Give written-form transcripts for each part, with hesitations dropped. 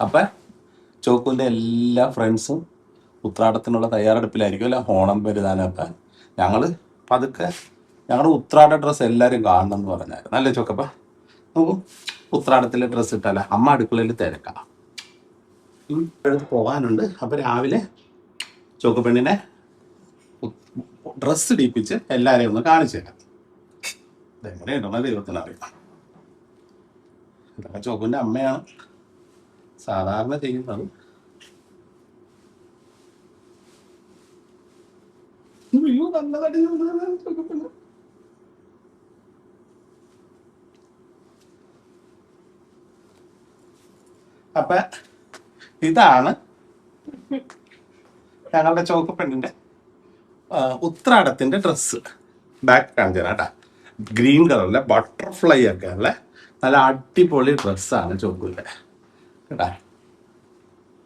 അപ്പം ചോക്കുവിൻ്റെ എല്ലാ ഫ്രണ്ട്സും ഉത്രാടത്തിനുള്ള തയ്യാറെടുപ്പിലായിരിക്കും അല്ല ഓണം വരുതാനൊക്കെ. ഞങ്ങൾ പതുക്കെ ഞങ്ങളുടെ ഉത്രാട ഡ്രസ്സ് എല്ലാവരും കാണണം എന്ന് പറഞ്ഞായിരുന്നു. അല്ലേ ചോക്കപ്പ? നമുക്ക് ഉത്രാടത്തിലെ ഡ്രസ്സ് ഇട്ടല്ല, അമ്മ അടുക്കളയിൽ തിരക്കാം. എടുത്ത് പോകാനുണ്ട്. അപ്പം രാവിലെ ചോക്കപ്പെണ്ണിനെ ഡ്രസ്സ് ഇടിപ്പിച്ച് എല്ലാവരെയും ഒന്ന് കാണിച്ചു തരാം. ഇതെങ്ങനെ ഇടണ ദൈവത്തിനറിയാം. ഇതൊക്കെ ചോക്കുവിൻ്റെ അമ്മയാണ് സാധാരണ ചെയ്യുന്നത്. നല്ലതായിട്ട് ചോക്കപ്പെണ്ണ്. അപ്പൊ ഇതാണ് ഞങ്ങളുടെ ചോക്കപ്പെണ്ണിന്റെ ഉത്രാടത്തിന്റെ ഡ്രസ്സ്. ബാക്ക് കാണിച്ചു തരാം കേട്ടാ. ഗ്രീൻ കളറിലെ ബട്ടർഫ്ലൈ ഒക്കെ ഉള്ള നല്ല അടിപൊളി ഡ്രസ്സാണ് ചോക്കിൻ്റെ കേട്ടാ.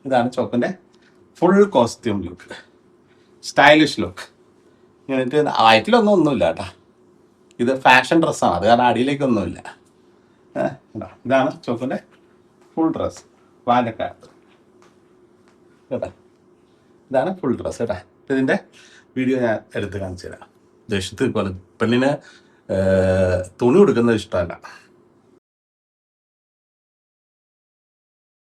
ഇതാണ് ചോക്കിൻ്റെ full costume look, stylish look. എന്നിട്ട് വയറ്റിലൊന്നുമില്ല കേട്ടാ. ഇത് ഫാഷൻ ഡ്രസ്സാണ്, അത് കാരണം അടിയിലേക്കൊന്നുമില്ല. ഇതാണ് ചോക്കിൻ്റെ ഫുൾ ഡ്രസ്സ്, പാലക്കാട് കേട്ടാ. ഇതാണ് ഫുൾ ഡ്രസ്സ് കേട്ടാ. ഇതിൻ്റെ വീഡിയോ ഞാൻ എടുത്ത് കാണിച്ചു തരാം. ദേശത്ത് പെണ്ണിന് തുണി കൊടുക്കുന്നത് ഇഷ്ടമല്ല.